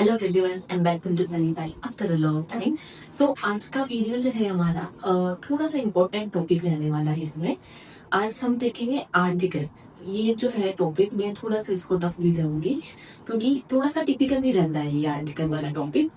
Hello everyone and welcome to Sunny time after a long time. So आज का video जो है हमारा थोड़ा सा इम्पोर्टेंट टॉपिक रहने वाला है। इसमें आज हम देखेंगे आर्टिकल। ये जो है टॉपिक मैं थोड़ा सा इसको टफ भी कहूंगी क्योंकि थोड़ा सा टिपिकल भी रहता है ये आर्टिकल वाला टॉपिक।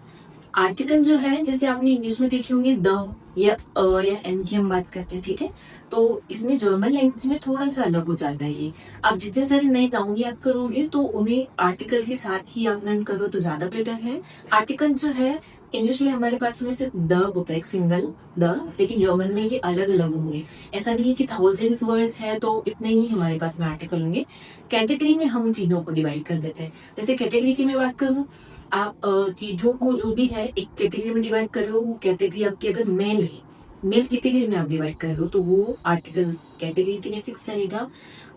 आर्टिकल जो है जैसे आपने इंग्लिश में देखे होंगे द या या एन की हम बात करते हैं, ठीक है। तो इसमें जर्मन लैंग्वेज में थोड़ा सा अलग हो जाता है ये। आप जितने सारे नए नाउन याद करोगे तो उन्हें आर्टिकल के साथ ही आप लर्न करो तो ज्यादा बेटर है। आर्टिकल जो है इंग्लिश में हमारे पास में सिर्फ द होता है, एक सिंगल द, लेकिन जर्मन में ये अलग अलग होंगे। ऐसा नहीं है कि थाउजेंड्स वर्ड्स है तो इतने ही हमारे पास में आर्टिकल होंगे। कैटेगरी में हम चीजों को डिवाइड कर देते हैं। जैसे कैटेगरी की मैं बात करूँ, आप चीजों को जो भी है एक कैटेगरी में डिवाइड कर रहे हो, वो कैटेगरी आपकी अगर मेल है, मेल कैटेगरी में आप डिवाइड कर रहे हो तो वो आर्टिकल कैटेगरी के लिए फिक्स रहेगा।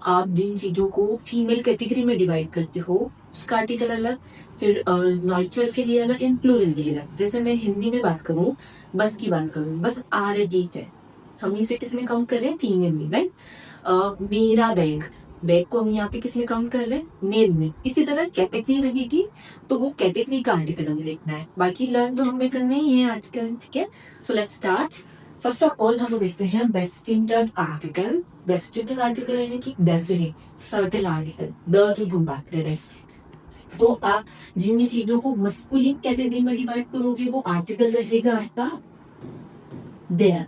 आप जिन चीजों को फीमेल कैटेगरी में डिवाइड करते हो उसका आर्टिकल अलग, फिर न्यूट्रल के लिए अलग एंड प्लूरल के लिए अलग। जैसे मैं हिंदी में बात करूँ, बस की बात करूँ, बस आ रही है, हम इसे किस में काउंट कर रहे हैं? फीमेल में, राइट। मेरा बैग, बैग को हम यहाँ पे किस में काउंट कर रहे हैं? मेल में। इसी तरह कैटेगरी रहेगी तो वो कैटेगरी का आर्टिकल हमें देखना है, बाकी लर्न तो हमें करना ही है आर्टिकल, ठीक है। So let's start. First of all हम देखते हैं best intern article. Best intern article यानी कि definite certain article, the key हम बात कर रहे हैं। तो आप जिन चीजों को मस्कुलिन कैटेगरी में डिवाइड करोगे वो आर्टिकल रहेगा आपका देयर,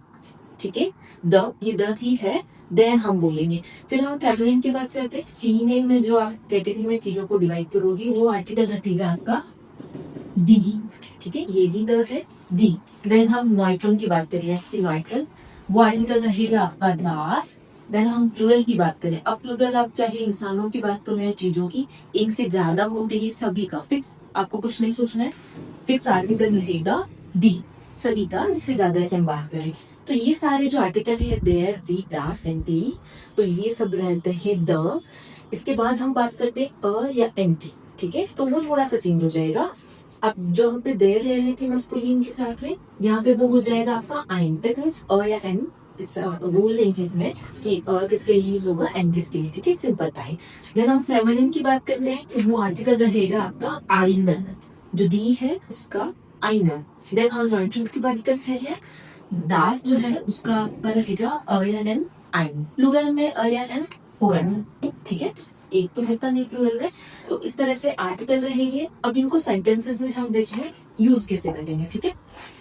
ठीक है। द ये द ही है, देयर हम बोलेंगे। फिर हम फेमिनिन की बात करते हैं। फीमेल में जो आप कैटेगरी में चीजों को डिवाइड करोगे वो आर्टिकल रहेगा आपका दी, ठीक है। ये भी द है, दी। देन हम न्यूट्रल की बात करें, न्यूट्रल वो आर्टिकल रहेगा आपका दास। देन हम प्लूरल की बात करें, अब प्लूरल आप चाहे इंसानों की बात करो या चीजों की, एक से ज्यादा होते ही सभी का फिक्स, आपको कुछ नहीं सोचना है, फिक्स आर्टिकल रहेगा दी, सभी का, इससे ज्यादा हम बात करें। तो ये सारे जो आर्टिकल है there, the, Das and the, तो ये सब रहते हैं द। इसके बाद हम बात करते हैं अ या एन की, ठीक है। तो वो थोड़ा सा चेंज हो जाएगा। अब जो हम पे देर ले रहे थे मस्कुलिन के साथ में, यहाँ पे वो हो जाएगा आपका आइन। दैट मींस अ या एन, इट्स रूल लैंग्वेज में कि अ किसके लिए यूज होगा, एन किसके लिए, ठीक है। सिंपल था। देन हम फेमिनिन की बात करते हैं तो वो आर्टिकल रहेगा आपका आइन, जो दी है उसका आइन। देन हम न्यूट्रल की बात करते हैं, दास जो है उसका आपका रहेगा अ या एन आइन। प्लूरल में अ या एन होगा, ठीक है। एक तो होता नहीं प्लूरल में। तो इस तरह से आर्टिकल रहेंगे। अब इनको सेंटेंसेस में हम देखें यूज कैसे करेंगे, ठीक है।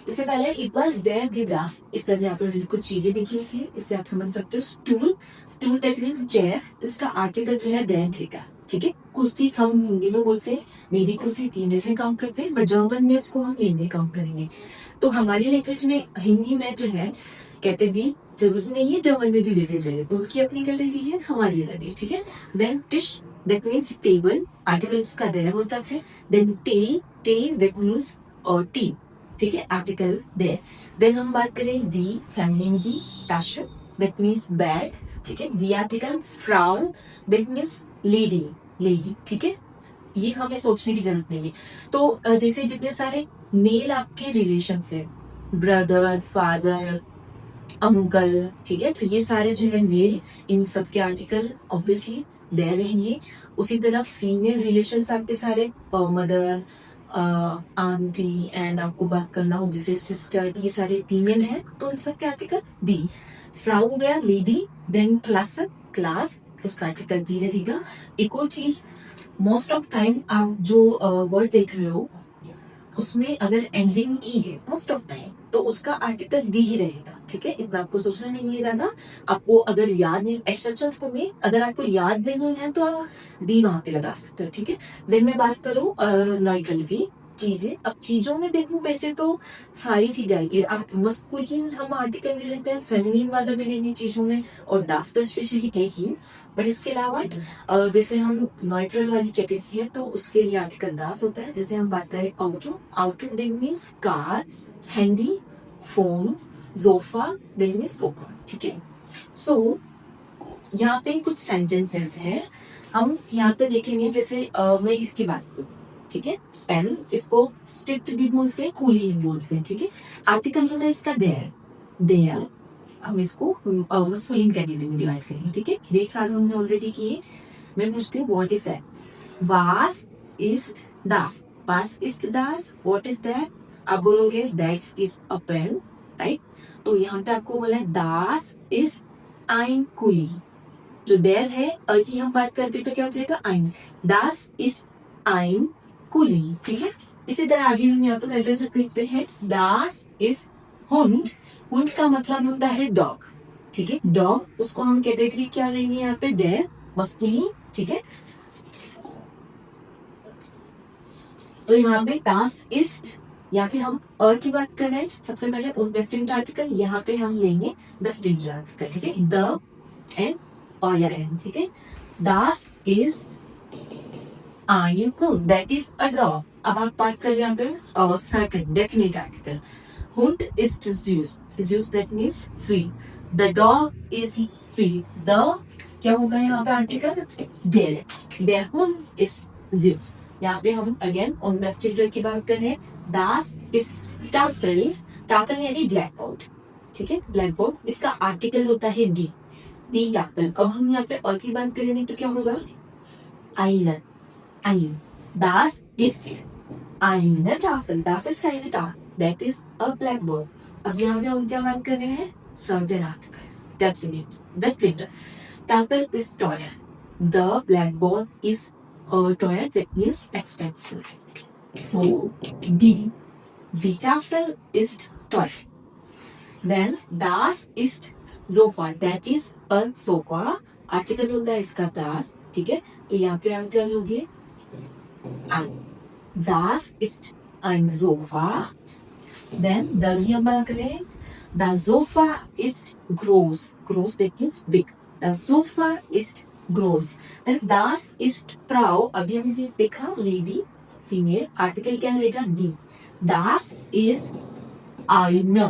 इससे पहले एक बार देयर दी दास, इस तरह यहाँ पे कुछ चीजें लिखी हुई है, इससे आप समझ सकते हो। Stool, stool that means chair, इसका आर्टिकल जो है देयर रहेगा, ठीक है। कुर्सी हम हिंदी में बोलते हैं मेरी कुर्सी, तीन में काउंट करते हैं, बट जर्मन में उसको हम तीन में काउंट करेंगे। तो हमारी लैंग्वेज में, हिंदी में जो है कैटेगरी जरूरी नहीं है, जर्मन में भी बेसिस है, उनकी अपनी कैटेगरी है, हमारी अलग है, ठीक है। देन डिश दैट मीन्स टेबल, आर्टिकल उसका देयर होता है। देन टे, टे दैट मीन्स और टी, ठीक है, आर्टिकल देयर। देन हम बात करें दी, फेमिनिन की, टाश दैट मीन्स बैग, ठीक है। दी article Frau that means lady, lady, ठीक है। ये हमें सोचने की जरूरत नहीं है। तो जैसे जितने सारे मेल आपके रिलेशन है, ब्रदर, फादर, अंकल, ठीक है, तो ये सारे जो है मेल, इन सब के आर्टिकल ऑब्वियसली देयर रहेंगे। उसी तरह फीमेल रिलेशन आपके सारे मदर, आंटी एंड आपको बात करना हो जैसे सिस्टर, ये सारे फीमेल है तो इन सब के आर्टिकल दी। फ्राउ हो गया लेडी, देन क्लास, क्लास उसका आर्टिकल दी रहेगा। एक और चीज, मोस्ट ऑफ टाइम आप जो वर्ड देख रहे हो उसमें अगर एंडिंग ई है मोस्ट ऑफ टाइम तो उसका आर्टिकल दी ही रहेगा, ठीक है। इतना आपको सोचना नहीं है ज्यादा। आपको अगर याद नहीं, एक्सेप्शंस में अगर आपको याद नहीं है तो आप दी वहां पे लगा सकते हो, ठीक है। देन मैं बात करूँ न्यूट्रल की चीजें। अब चीजों में देखूं वैसे तो सारी चीजें आएगी। आप मस्कुलिन हम आर्टिकल में लेते हैं, फेमिनिन वाला भी लेंगे चीजों में, और दास तो स्पेशली है ही। बट इसके अलावा जैसे हम न्यूट्रल वाली कैटेगरी है तो उसके लिए आर्टिकल दास होता है। जैसे हम बात करें auto, auto means car, handy, phone, sofa, then means sofa, ठीक है। सो यहाँ पे कुछ सेंटेंसेस है, हम यहाँ पे देखेंगे। जैसे मैं इसकी बात करूँ, ठीक है, पेन, इसको स्टिफ्ट भी बोलते हैं, कूली भी बोलते हैं, ठीक है। आर्टिकल होता है इसका देयर, देयर हम इसको मस्कुलिन कैटेगरी में डिवाइड करेंगे, ठीक है। ब्रेक आगे हमने ऑलरेडी किए। मैं पूछती हूँ व्हाट इज दैट? वास इज दास, पास इस्ट दास, व्हाट इज दैट? आप बोलोगे that is a pen, right? तो यहाँ पे आपको बोला है दास इज आइन कुली। जो देर है की हम बात करते तो क्या हो जाएगा? आइन। दास इज आइन कुली, ठीक है। इसी तरह आगे हम यहाँ पर सेंटेंस लिखते हैं दास इज हुंड। हुंड का मतलब होता है डॉग, ठीक है। डॉग, उसको हम कैटेगरी क्या लेंगे यहाँ पे? देर, मस्कुलिन, ठीक है। तो यहाँ पे दास इस्ट, यहाँ पे हम की बात कर रहे हैं। सबसे पहले उनवेस्टिंग आर्टिकल, यहाँ पे हम लेंगे वेस्टिंग आर्टिकल, ठीक है। द एंड और या एन, ठीक है। दास इज आइन कुल, दैट इज अ डॉग। अब आप बात कर रहे हैं यहाँ पे सर्टेन डेफिनेट आर्टिकल। हुंड इज ज्यूस, ज्यूस that means sweet. The dog is sweet, the क्या होगा यहाँ पे आर्टिकल? देयर, देयर हुंड इज ज्यूस। यहाँ पे हम अगेन उनवेस्टिंग की बात कर रहे हैं। दास इज टाफल, टाफल यानी ब्लैक बोर्ड, ठीक है, ब्लैक बोर्ड। इसका आर्टिकल होता है दी, दी टाफल। अब हम यहाँ पे और की बात करेंगे तो क्या होगा? आइन, आइन। दास इज आइन टाफल, दास इज आइन टाफल, that is a blackboard. अब यहाँ पे हम क्या बात कर रहे हैं? सर्टेन आर्टिकल, डेफिनेट, बेस्ट इंटर। टाफल is toilet, the blackboard is toilet, that means expensive. So the tafel is toilet. Then das ist sofa, that is a sofa. Article होता है इसका das, ठीक है। तो यहाँ पे हम क्या लोगे? das ist ein sofa. Then the हम बात करें, the sofa is groß, groß that means big. The sofa is groß. And das ist Frau, अभी हमने देखा लेडी, फीमेल, आर्टिकल क्या रहेगा? D. Das ist eine,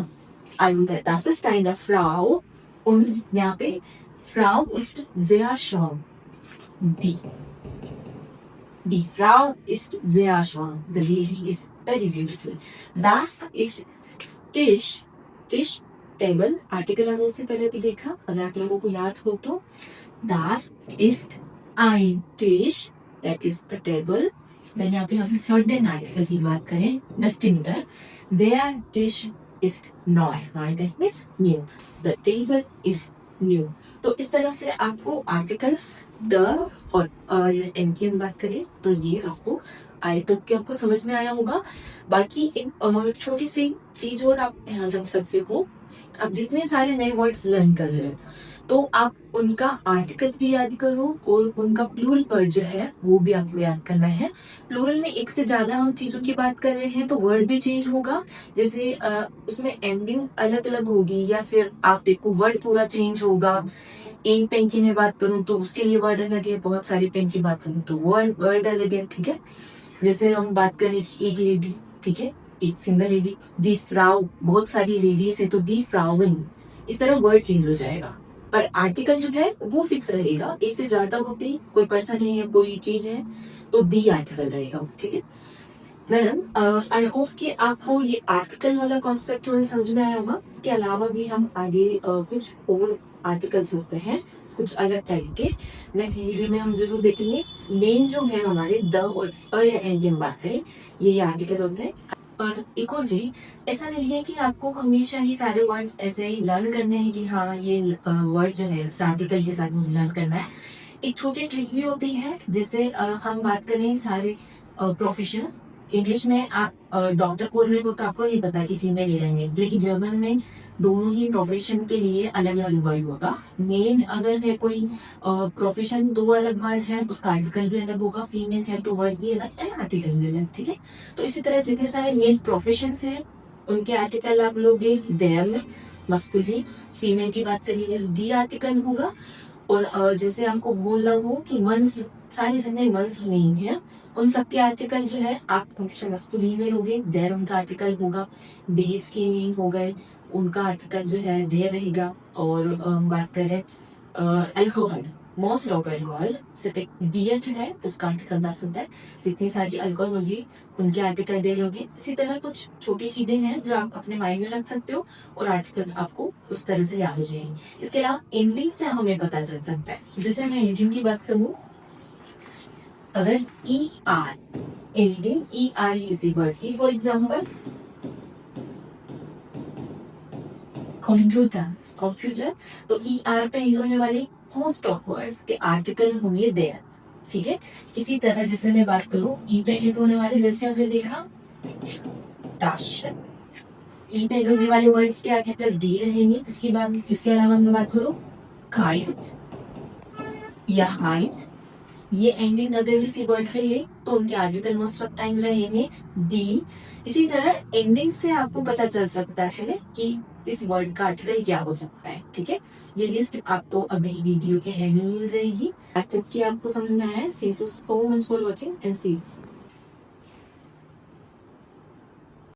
eine, das ist eine Frau und यहाँ पे Frau ist sehr schön, die, die Frau ist sehr schön, the lady is very beautiful. Das ist Tisch, Tisch table, article हमने इससे पहले भी देखा, अगर आप लोगों को याद हो तो। Das ist ein Tisch, that is the table. Then यहाँ पे हम सर्टेन आर्टिकल की बात करें, वेस्टिंटर, their dish is neu, neu that means new, the table is new. तो इस तरह से आपको आर्टिकल्स द और इनकी हम बात करें तो ये आपको आए तो कि आपको समझ में आया होगा। बाकी एक छोटी सी चीज और आप ध्यान रख सकते हो, आप जितने सारे नए वर्ड्स लर्न कर रहे हो तो आप उनका आर्टिकल भी याद करो और उनका प्लूरल वर्ड जो है वो भी आपको याद करना है। प्लूरल में एक से ज्यादा हम चीजों की बात कर रहे हैं तो वर्ड भी चेंज होगा, जैसे उसमें एंडिंग अलग अलग होगी या फिर आप देखो वर्ड पूरा चेंज होगा। एक पेन की मैं बात करूँ तो उसके लिए वर्ड अलग है, बहुत सारी पेन की बात करूँ तो वर्ड अलग है, ठीक है। जैसे हम बात करें एक लेडी, ठीक है, एक सिंगल लेडी, दी फ्राउ, बहुत सारी लेडीज है तो दी फ्राउन, इस तरह वर्ड चेंज हो जाएगा। पर आर्टिकल जो है वो फिक्स रहेगा, एक से ज्यादा होती कोई पर्सन है या कोई चीज है तो दी आर्टिकल रहेगा, ठीक है। मैडम आई होप कि आपको ये आर्टिकल वाला कॉन्सेप्ट समझ में आया होगा। इसके अलावा भी हम आगे कुछ और आर्टिकल्स होते हैं कुछ अलग टाइप के, नेक्स्ट वीडियो में हम जरूर देखेंगे। मेन जो है हमारे द और अ या एन की हम बात करें, ये आर्टिकल होते हैं। और एक और चीज, ऐसा नहीं है कि आपको हमेशा ही सारे वर्ड्स ऐसे ही लर्न करने हैं कि हाँ ये वर्ड जो है इस आर्टिकल के साथ मुझे लर्न करना है। एक छोटी ट्रिक भी होती है, जैसे हम बात करें सारे प्रोफेशंस, इंग्लिश में आप डॉक्टर बोल रहे हो तो आपको नहीं पता कि फीमेल ही रहेंगे, लेकिन जर्मन में दोनों ही प्रोफेशन के लिए अलग अलग वर्ड होगा। मेन अगर है कोई प्रोफेशन, दो अलग वर्ड है, उसका आर्टिकल भी अलग होगा, फीमेल है तो वर्ड भी अलग है, आर्टिकल भी अलग, ठीक है। तो इसी तरह जितने सारे मेन प्रोफेशन है उनके आर्टिकल आप लोगे देयर, मस्कुलिन, फीमेल की बात करिए दी आर्टिकल होगा। और जैसे हमको बोलना हो कि मंस, सारी जगह मंस नहीं है, उन सब के आर्टिकल जो है आप हमेशा मस्कुलिन में लोगे, देयर उनका आर्टिकल होगा, डेज के नेम हो गए उनका आर्टिकल जो है देयर रहेगा। और बात करें अल्कोहल, मोस्ट ऑफ अल्कोहल, सिर्फ एक बियर जो है उसका आर्टिकल दास होता है, जितनी सारी अल्कोहल होगी उनके आर्टिकल देयर होंगे। इसी तरह कुछ छोटी चीजें हैं जो आप अपने माइंड में रख सकते हो और आर्टिकल आपको उस तरह से याद हो जाएंगे। इसके अलावा एंडिंग से हमें पता चल सकता है, जैसे मैं एंडिंग की बात करूँ अगर E R ending E R इसी वर्ड की, फॉर एग्जाम्पल कंप्यूटर, कंप्यूटर, तो ई आर पे एंड होने वाले मोस्ट ऑफ वर्ड्स के आर्टिकल होंगे देयर, ठीक है। इसी तरह जैसे मैं बात करूं ई पे एंड होने वाले, जैसे हमने देखा दाशन, ई पे एंड होने वाले वर्ड्स के आगे अगर डी रहेंगे, इसके अलावा मैं बात करूं काइट या हाइट, ये एंडिंग अगर किसी वर्ड पे है तो उनके आर्टिकल मोस्ट ऑफ टाइम रहेंगे दी। इसी तरह एंडिंग से आपको पता चल सकता है कि इस वर्ड का आर्टिकल क्या हो सकता है, ठीक है। ये लिस्ट आपको अभी वीडियो के हैंड में मिल जाएगी। आई होप कि आपको समझ में आया। Thank you so much for watching and see you.